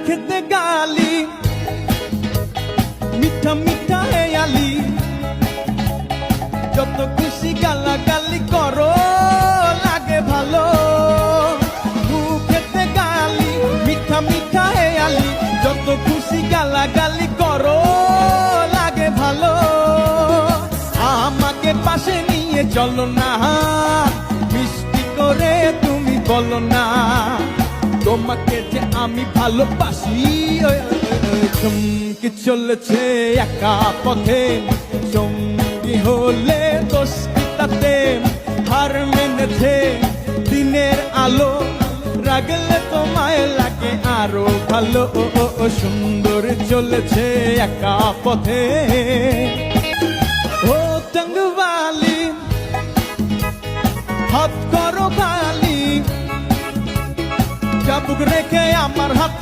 খেতে গালি মিঠা মিঠা হেয়ালি যত খুশি গালাগালি করো লাগে ভালো মুখেতে গালি মিঠা মিঠা হেয়ালি যত খুশি গালাগালি করো লাগে ভালো আমাকে পাশে নিয়ে চলো না মিষ্টি করে তুমি বলো না তোমাকে যে আমি ভালোবাসি চমকে চলেছে একা পথে সঙ্গী হলে দোষী তাতে হার মেনেছে দিনের আলো রাগলে তোমায় লাগে আরো ভালো সুন্দর চলেছে একা পথে ও টঙ্গওয়ালি হাত করো গালি চাবুক রেখে আমার হাত